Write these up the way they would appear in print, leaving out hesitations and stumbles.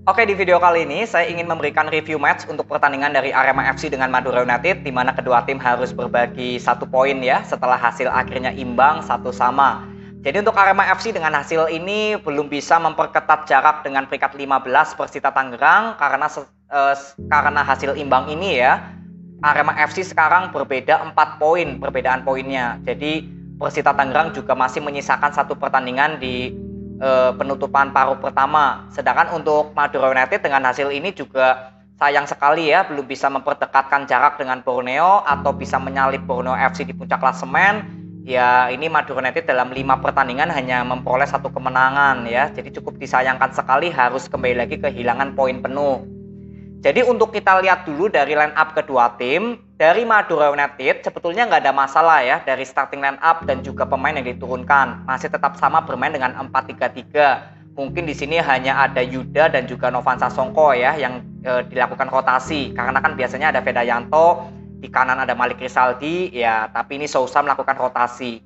Oke, di video kali ini saya ingin memberikan review match untuk pertandingan dari Arema FC dengan Madura United, di mana kedua tim harus berbagi 1 poin ya setelah hasil akhirnya imbang 1-1. Jadi untuk Arema FC dengan hasil ini belum bisa memperketat jarak dengan peringkat 15 Persita Tangerang karena hasil imbang ini ya. Arema FC sekarang berbeda 4 poin perbedaan poinnya. Jadi Persita Tangerang juga masih menyisakan 1 pertandingan di penutupan paruh pertama. Sedangkan untuk Madura United dengan hasil ini juga sayang sekali ya belum bisa mempertekatkan jarak dengan Borneo atau bisa menyalip Borneo FC di puncak klasemen. Ya ini Madura United dalam 5 pertandingan hanya memperoleh 1 kemenangan ya. Jadi cukup disayangkan sekali harus kembali lagi kehilangan poin penuh. Jadi untuk kita lihat dulu dari line up kedua tim, dari Madura United sebetulnya nggak ada masalah ya dari starting line up dan juga pemain yang diturunkan. Masih tetap sama bermain dengan 4-3-3. Mungkin di sini hanya ada Yuda dan juga Novan Sasongko ya yang dilakukan rotasi. Karena kan biasanya ada Vedayanto, di kanan ada Malik Rizaldi, ya tapi ini Sousa melakukan rotasi.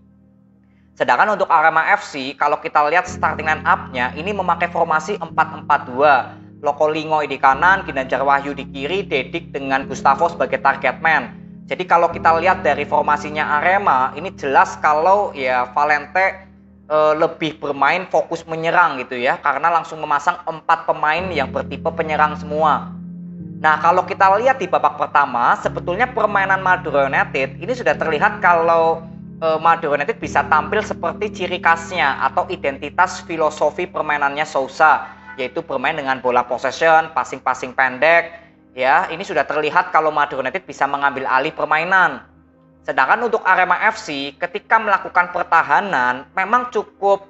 Sedangkan untuk Arema FC, kalau kita lihat starting line up-nya, ini memakai formasi 4-4-2. Loko Lingoy di kanan, Ginanjar Wahyu di kiri, Dedik dengan Gustavo sebagai target man. Jadi kalau kita lihat dari formasinya Arema, ini jelas kalau ya Valente lebih bermain fokus menyerang gitu ya, karena langsung memasang 4 pemain yang bertipe penyerang semua. Nah kalau kita lihat di babak pertama, sebetulnya permainan Madura United ini sudah terlihat kalau Madura United bisa tampil seperti ciri khasnya atau identitas filosofi permainannya Sousa, yaitu bermain dengan bola possession, passing-passing pendek. Ya, ini sudah terlihat kalau Madura United bisa mengambil alih permainan. Sedangkan untuk Arema FC ketika melakukan pertahanan memang cukup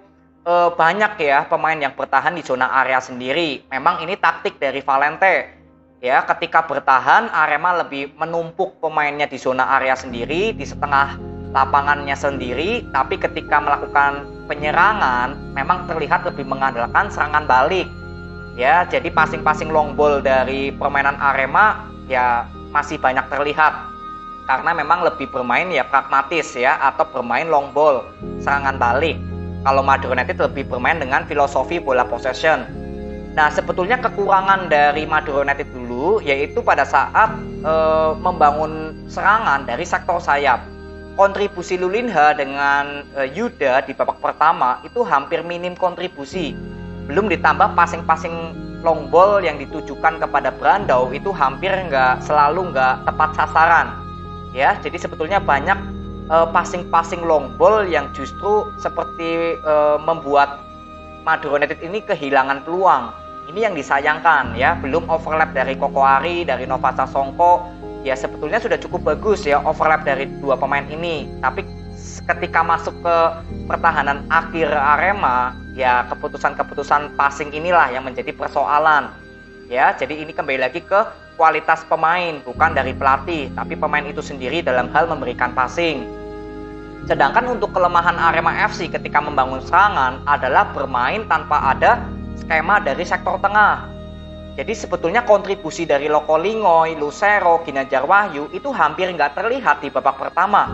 banyak ya pemain yang bertahan di zona area sendiri. Memang ini taktik dari Valente. Ya, ketika bertahan Arema lebih menumpuk pemainnya di zona area sendiri, di setengah lapangannya sendiri, tapi ketika melakukan penyerangan memang terlihat lebih mengandalkan serangan balik. Ya, jadi passing-passing long ball dari permainan Arema ya masih banyak terlihat. Karena memang lebih bermain ya pragmatis ya atau bermain long ball, serangan balik. Kalau Madura United lebih bermain dengan filosofi bola possession. Nah, sebetulnya kekurangan dari Madura United dulu yaitu pada saat membangun serangan dari sektor sayap. Kontribusi Lulinha dengan Yuda di babak pertama itu hampir minim kontribusi. Belum ditambah passing-passing long ball yang ditujukan kepada Brandao itu hampir selalu nggak tepat sasaran. Ya, jadi sebetulnya banyak passing-passing long ball yang justru seperti membuat Madura United ini kehilangan peluang. Ini yang disayangkan ya, belum overlap dari Kokoari, dari Nova Sasongko. Ya sebetulnya sudah cukup bagus ya overlap dari 2 pemain ini. Tapi ketika masuk ke pertahanan akhir Arema, ya keputusan-keputusan passing inilah yang menjadi persoalan. Ya, jadi ini kembali lagi ke kualitas pemain, bukan dari pelatih, tapi pemain itu sendiri dalam hal memberikan passing. Sedangkan untuk kelemahan Arema FC ketika membangun serangan adalah bermain tanpa ada skema dari sektor tengah. Jadi sebetulnya kontribusi dari Loko Lingoy, Lucero, Ginanjar Wahyu itu hampir nggak terlihat di babak pertama.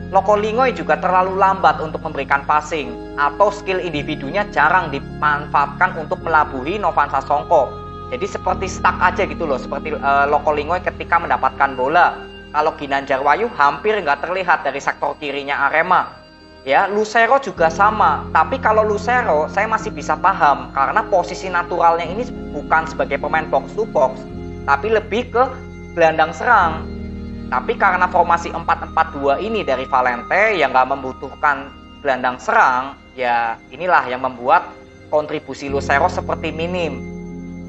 Loko Lingoy juga terlalu lambat untuk memberikan passing atau skill individunya jarang dimanfaatkan untuk melabuhi Novan Sasongko. Jadi seperti stuck aja gitu loh, seperti Loko Lingoy ketika mendapatkan bola. Kalau Ginanjar Wahyu hampir nggak terlihat dari sektor kirinya Arema. Ya, Lucero juga sama. Tapi kalau Lucero saya masih bisa paham karena posisi naturalnya ini bukan sebagai pemain box to box, tapi lebih ke gelandang serang. Tapi karena formasi 4-4-2 ini dari Valente yang nggak membutuhkan gelandang serang, ya inilah yang membuat kontribusi Lucero seperti minim.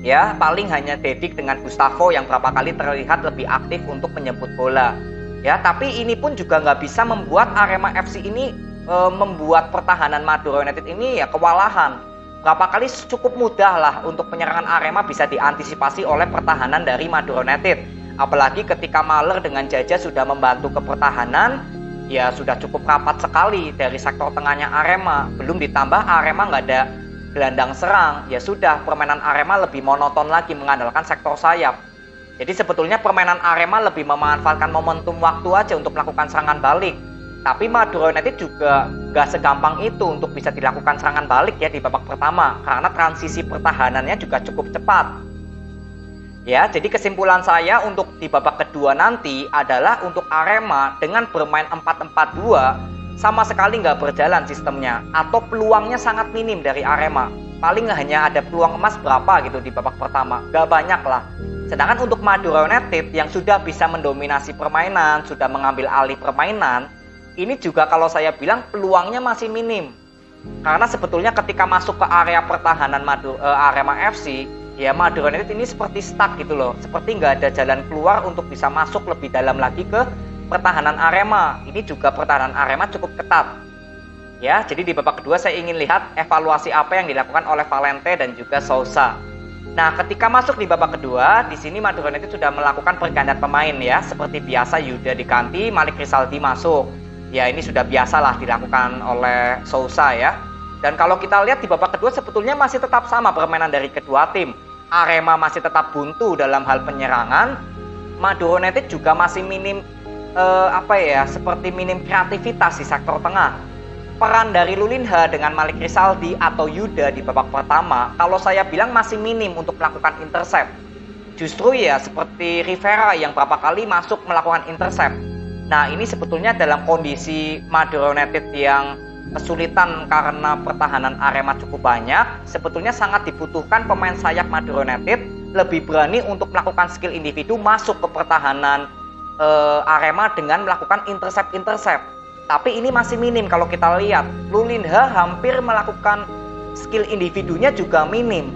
Ya, paling hanya Dedik dengan Gustavo yang berapa kali terlihat lebih aktif untuk menjemput bola. Ya, tapi ini pun juga nggak bisa membuat Arema FC ini membuat pertahanan Madura United ini ya kewalahan. Berapa kali cukup mudah lah untuk penyerangan Arema bisa diantisipasi oleh pertahanan dari Madura United. Apalagi ketika Mahler dengan Jaja sudah membantu ke pertahanan, ya sudah cukup rapat sekali dari sektor tengahnya Arema. Belum ditambah Arema nggak ada gelandang serang, ya sudah permainan Arema lebih monoton lagi mengandalkan sektor sayap. Jadi sebetulnya permainan Arema lebih memanfaatkan momentum waktu aja untuk melakukan serangan balik. Tapi Madura United juga nggak segampang itu untuk bisa dilakukan serangan balik ya di babak pertama, karena transisi pertahanannya juga cukup cepat. Ya, jadi kesimpulan saya untuk di babak kedua nanti adalah untuk Arema dengan bermain 4-4-2 sama sekali nggak berjalan sistemnya, atau peluangnya sangat minim dari Arema. Paling hanya ada peluang emas berapa gitu di babak pertama, nggak banyak lah. Sedangkan untuk Madura United yang sudah bisa mendominasi permainan, sudah mengambil alih permainan, ini juga kalau saya bilang peluangnya masih minim. Karena sebetulnya ketika masuk ke area pertahanan Arema FC, ya Madura United ini seperti stuck gitu loh, seperti nggak ada jalan keluar untuk bisa masuk lebih dalam lagi ke pertahanan Arema. Ini juga pertahanan Arema cukup ketat. Ya, jadi di babak kedua saya ingin lihat evaluasi apa yang dilakukan oleh Valente dan juga Sousa. Nah, ketika masuk di babak kedua, di sini Madura United sudah melakukan pergantian pemain ya, seperti biasa Yuda diganti, Malik Rizaldi masuk. Ya, ini sudah biasalah dilakukan oleh Sousa ya. Dan kalau kita lihat di babak kedua sebetulnya masih tetap sama permainan dari kedua tim. Arema masih tetap buntu dalam hal penyerangan. Madura United juga masih minim seperti minim kreativitas di sektor tengah. Peran dari Lulinha dengan Malik Rizaldi atau Yuda di babak pertama, kalau saya bilang masih minim untuk melakukan intercept. Justru ya seperti Rivera yang berapa kali masuk melakukan intercept. Nah, ini sebetulnya dalam kondisi Madura United yang kesulitan karena pertahanan Arema cukup banyak, sebetulnya sangat dibutuhkan pemain sayap Madura United lebih berani untuk melakukan skill individu masuk ke pertahanan Arema dengan melakukan intercept. Tapi ini masih minim kalau kita lihat. Lulinha hampir melakukan skill individunya juga minim.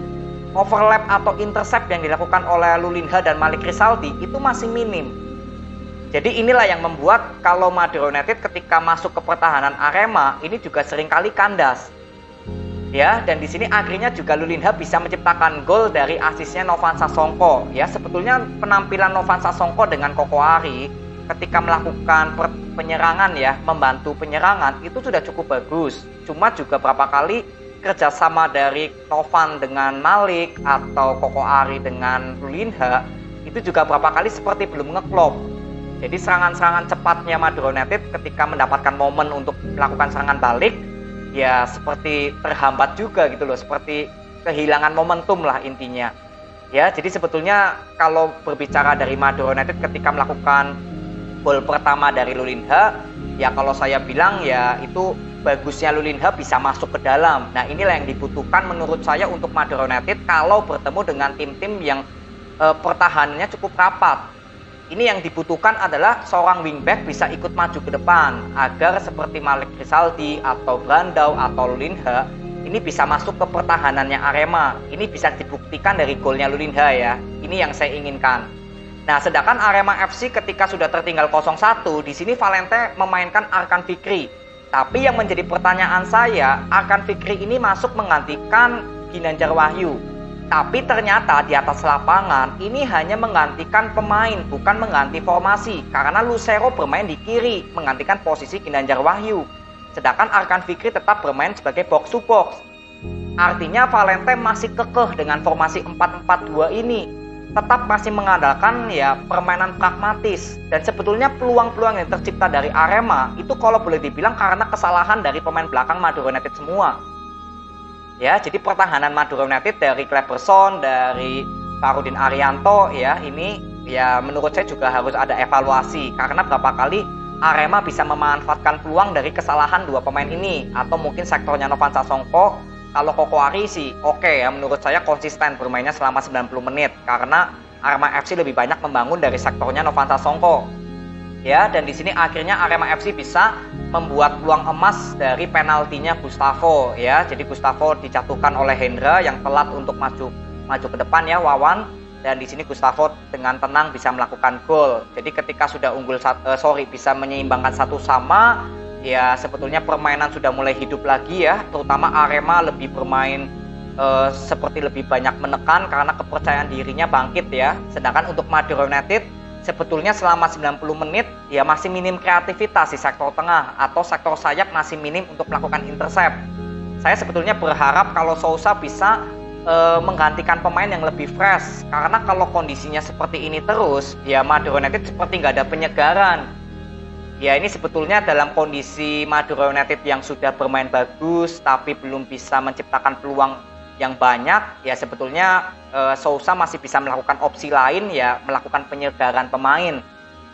Overlap atau intercept yang dilakukan oleh Lulinha dan Malik Rizaldi itu masih minim. Jadi inilah yang membuat kalau Madura United ketika masuk ke pertahanan Arema ini juga seringkali kandas. Ya, dan di sini akhirnya juga Lulinha bisa menciptakan gol dari asisnya Novan Sasongko. Ya, sebetulnya penampilan Novan Sasongko dengan Koko Ari ketika melakukan penyerangan ya, membantu penyerangan itu sudah cukup bagus. Cuma juga berapa kali kerjasama dari Novan dengan Malik atau Koko Ari dengan Lulinha itu juga berapa kali seperti belum ngeklop. Jadi serangan-serangan cepatnya Madura United ketika mendapatkan momen untuk melakukan serangan balik ya seperti terhambat juga gitu loh, seperti kehilangan momentum lah intinya. Ya, jadi sebetulnya kalau berbicara dari Madura United ketika melakukan gol pertama dari Lulinha, ya kalau saya bilang ya itu bagusnya Lulinha bisa masuk ke dalam. Nah, inilah yang dibutuhkan menurut saya untuk Madura United kalau bertemu dengan tim-tim yang pertahanannya cukup rapat. Ini yang dibutuhkan adalah seorang wingback bisa ikut maju ke depan agar seperti Malik Rizaldi atau Brandao atau Lulinha ini bisa masuk ke pertahanannya Arema. Ini bisa dibuktikan dari golnya Lulinha ya. Ini yang saya inginkan. Nah, sedangkan Arema FC ketika sudah tertinggal 0-1, di sini Valente memainkan Arkan Fikri. Tapi yang menjadi pertanyaan saya, Arkan Fikri ini masuk menggantikan Ginanjar Wahyu. Tapi ternyata di atas lapangan ini hanya menggantikan pemain, bukan mengganti formasi. Karena Lucero bermain di kiri, menggantikan posisi Ginanjar Wahyu. Sedangkan Arkan Fikri tetap bermain sebagai box to box. Artinya Valente masih kekeh dengan formasi 4-4-2 ini. Tetap masih mengandalkan ya permainan pragmatis. Dan sebetulnya peluang-peluang yang tercipta dari Arema itu kalau boleh dibilang karena kesalahan dari pemain belakang Madura United semua. Ya, jadi pertahanan Madura United dari Kleberson, dari Farudin Arianto ya, ini ya menurut saya juga harus ada evaluasi karena berapa kali Arema bisa memanfaatkan peluang dari kesalahan dua pemain ini, atau mungkin sektornya Novan Sasongko. Kalau Koko Ari sih oke ya, menurut saya konsisten bermainnya selama 90 menit karena Arema FC lebih banyak membangun dari sektornya Novan Sasongko. Ya, dan di sini akhirnya Arema FC bisa membuat peluang emas dari penaltinya Gustavo ya. Jadi Gustavo dijatuhkan oleh Hendra yang telat untuk maju ke depan ya Wawan, dan di sini Gustavo dengan tenang bisa melakukan gol. Jadi ketika sudah bisa menyeimbangkan 1-1 ya, sebetulnya permainan sudah mulai hidup lagi ya, terutama Arema lebih bermain seperti lebih banyak menekan karena kepercayaan dirinya bangkit ya. Sedangkan untuk Madura United sebetulnya selama 90 menit ya masih minim kreativitas di sektor tengah atau sektor sayap, masih minim untuk melakukan intercept. Saya sebetulnya berharap kalau Sousa bisa menggantikan pemain yang lebih fresh, karena kalau kondisinya seperti ini terus ya Madura United seperti nggak ada penyegaran Ya ini sebetulnya dalam kondisi Madura United yang sudah bermain bagus tapi belum bisa menciptakan peluang yang banyak, ya sebetulnya Sousa masih bisa melakukan opsi lain, ya melakukan penyegaran pemain.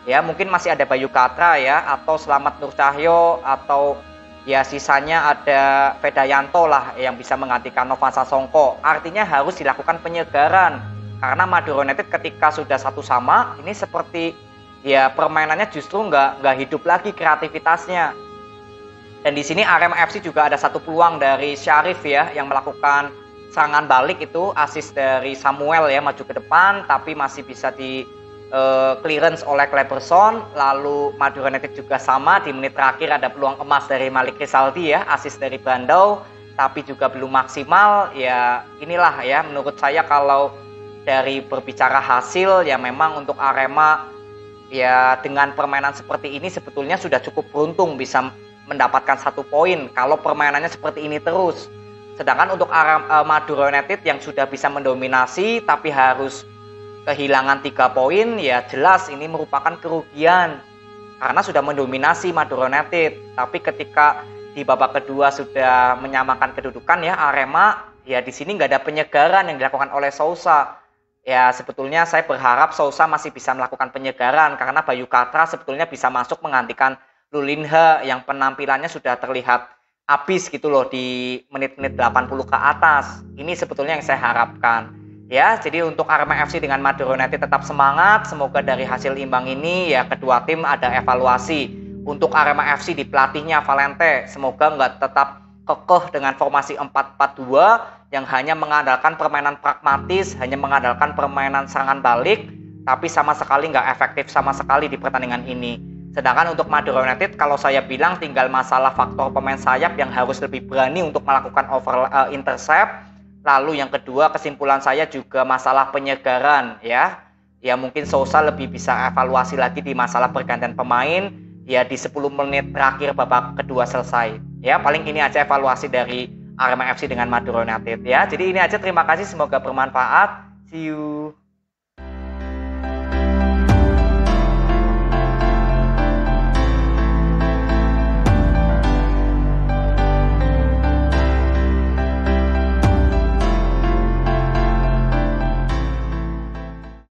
Ya mungkin masih ada Bayu Katra ya, atau Slamet Nur Cahyo, atau ya sisanya ada Fedayanto lah yang bisa menggantikan Nova Sasongko. Artinya harus dilakukan penyegaran karena Madura United ketika sudah satu sama ini seperti ya permainannya justru nggak hidup lagi kreativitasnya. Dan di sini Arema FC juga ada satu peluang dari Syarif ya yang melakukan serangan balik, itu assist dari Samuel ya, maju ke depan tapi masih bisa di clearance oleh Kleberson. Lalu Madura United juga sama, di menit terakhir ada peluang emas dari Malik Rizaldi ya, assist dari Brandao tapi juga belum maksimal. Ya inilah ya menurut saya kalau dari berbicara hasil ya memang untuk Arema ya dengan permainan seperti ini sebetulnya sudah cukup beruntung bisa mendapatkan 1 poin kalau permainannya seperti ini terus. Sedangkan untuk Madura United yang sudah bisa mendominasi tapi harus kehilangan 3 poin, ya jelas ini merupakan kerugian karena sudah mendominasi Madura United. Tapi ketika di babak kedua sudah menyamakan kedudukan ya Arema, ya di sini nggak ada penyegaran yang dilakukan oleh Sousa. Ya sebetulnya saya berharap Sousa masih bisa melakukan penyegaran karena Bayu Katra sebetulnya bisa masuk menggantikan Lulinha yang penampilannya sudah terlihat habis gitu loh di menit-menit 80 ke atas. Ini sebetulnya yang saya harapkan. Ya, jadi untuk Arema FC dengan Madura United tetap semangat. Semoga dari hasil imbang ini ya kedua tim ada evaluasi. Untuk Arema FC di pelatihnya Valente, semoga nggak tetap kekeh dengan formasi 4-4-2 yang hanya mengandalkan permainan pragmatis, hanya mengandalkan permainan serangan balik, tapi sama sekali nggak efektif sama sekali di pertandingan ini. Sedangkan untuk Madura United, kalau saya bilang tinggal masalah faktor pemain sayap yang harus lebih berani untuk melakukan intercept. Lalu yang kedua, kesimpulan saya juga masalah penyegaran ya. Ya mungkin Sousa lebih bisa evaluasi lagi di masalah pergantian pemain ya di 10 menit terakhir babak kedua selesai. Ya paling ini aja evaluasi dari Arema FC dengan Madura United ya. Jadi ini aja, terima kasih, semoga bermanfaat. See you.